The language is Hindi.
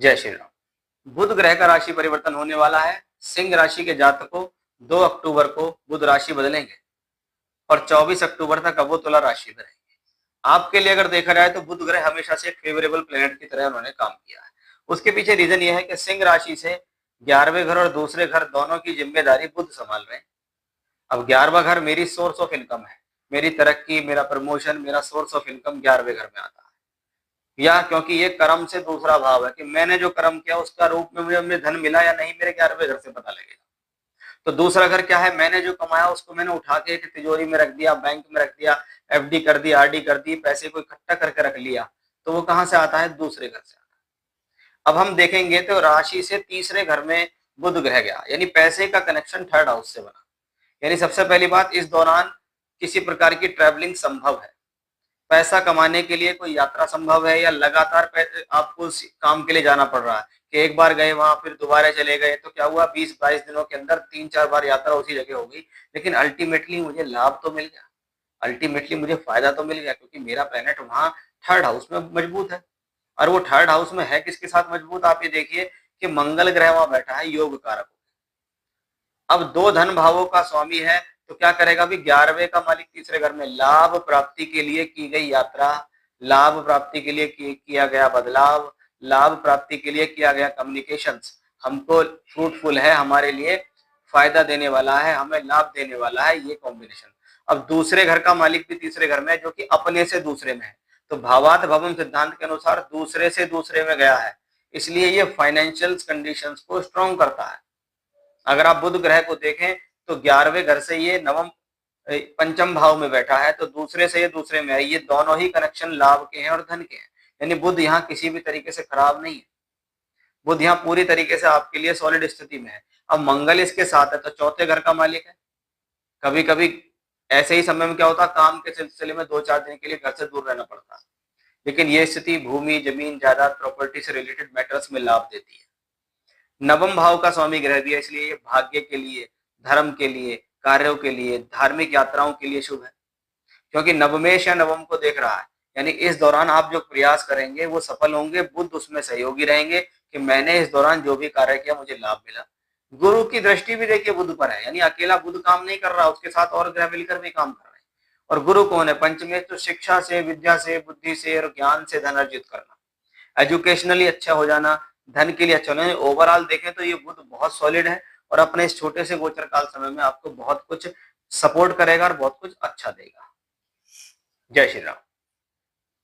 जय श्री राम। बुध ग्रह का राशि परिवर्तन होने वाला है। सिंह राशि के जातकों 2 अक्टूबर को बुध राशि बदलेंगे और 24 अक्टूबर तक अब वो तुला राशि में रहेंगे। आपके लिए अगर देखा जाए तो बुध ग्रह हमेशा से एक फेवरेबल प्लेनेट की तरह उन्होंने काम किया है। उसके पीछे रीजन ये है कि सिंह राशि से 11वें घर और दूसरे घर दोनों की जिम्मेदारी बुध संभाल रहे हैं। अब 11वां घर मेरी सोर्स ऑफ इनकम है, मेरी तरक्की, मेरा प्रमोशन, मेरा सोर्स ऑफ इनकम 11वें घर में आता है। या क्योंकि ये कर्म से दूसरा भाव है कि मैंने जो कर्म किया उसका रूप में मुझे धन मिला या नहीं, मेरे 11वें घर से पता लगेगा। तो दूसरा घर क्या है, मैंने जो कमाया उसको मैंने उठा के तिजोरी में रख दिया, बैंक में रख दिया, एफडी कर दी, आरडी कर दी, पैसे को इकट्ठा करके रख लिया, तो वो कहां से आता है, दूसरे घर से आता है। अब हम देखेंगे तो राशि से तीसरे घर में बुध ग्रह गया, यानी पैसे का कनेक्शन थर्ड हाउस से बना। यानी सबसे पहली बात, इस दौरान किसी प्रकार की ट्रैवलिंग संभव है। पैसा कमाने के लिए कोई यात्रा संभव है या लगातार आपको उस काम के लिए जाना पड़ रहा है कि एक बार गए वहां फिर दोबारा चले गए, तो क्या हुआ 20-22 दिनों के अंदर 3-4 बार यात्रा उसी जगह हो गई, लेकिन अल्टीमेटली मुझे लाभ तो मिल गया, अल्टीमेटली मुझे फायदा तो मिल गया, क्योंकि मेरा प्लेनेट वहां थर्ड हाउस में मजबूत है। और वो थर्ड हाउस में है किसके साथ मजबूत, आप ये देखिए कि मंगल ग्रह वहां बैठा है योग कारक। अब 2 धन भावों का स्वामी है, तो क्या करेगा, अभी 11वें का मालिक तीसरे घर में, लाभ प्राप्ति के लिए की गई यात्रा, लाभ प्राप्ति के लिए किया गया बदलाव, लाभ प्राप्ति के लिए किया गया कम्युनिकेशंस हमको फ्रूटफुल है, हमारे लिए फायदा देने वाला है, हमें लाभ देने वाला है, ये कॉम्बिनेशन। अब दूसरे घर का मालिक भी तीसरे घर में है, जो कि अपने से दूसरे में है, तो भावात भवम सिद्धांत के अनुसार दूसरे से दूसरे में गया है, इसलिए ये फाइनेंशियल कंडीशंस को स्ट्रॉन्ग करता है। अगर आप बुध ग्रह को देखें तो 11वें घर से ये नवम पंचम भाव में बैठा है, तो दूसरे से ये दूसरे में है, ये दोनों ही कनेक्शन लाभ के हैं और धन के हैं, यानी बुध यहाँ किसी भी तरीके से खराब नहीं है, बुध यहाँ पूरी तरीके से आपके लिए सॉलिड स्थिति में है। अब मंगल इसके साथ है तो चौथे घर का मालिक है। कभी कभी ऐसे ही समय में क्या होता है, काम के सिलसिले में 2-4 दिन के लिए घर से दूर रहना पड़ता है, लेकिन ये स्थिति भूमि, जमीन, जायदाद, प्रॉपर्टी से रिलेटेड मैटर्स में लाभ देती है। नवम भाव का स्वामी ग्रह भी है, इसलिए ये भाग्य के लिए, धर्म के लिए, कार्यों के लिए, धार्मिक यात्राओं के लिए शुभ है, क्योंकि नवमेश या नवम को देख रहा है, यानी इस दौरान आप जो प्रयास करेंगे वो सफल होंगे, बुध उसमें सहयोगी रहेंगे कि मैंने इस दौरान जो भी कार्य किया मुझे लाभ मिला। गुरु की दृष्टि भी देखिए बुध पर है, यानी अकेला बुध काम नहीं कर रहा, उसके साथ और ग्रह मिलकर भी काम कर रहे हैं। और गुरु कौन है, पंचमेश, तो शिक्षा से, विद्या से, बुद्धि से और ज्ञान से धन अर्जित करना, एजुकेशनली अच्छा हो जाना, धन के लिए अच्छा होना। ओवरऑल देखें तो ये बुध बहुत सॉलिड है और अपने इस छोटे से गोचर काल समय में आपको बहुत कुछ सपोर्ट करेगा और बहुत कुछ अच्छा देगा। जय श्री राम।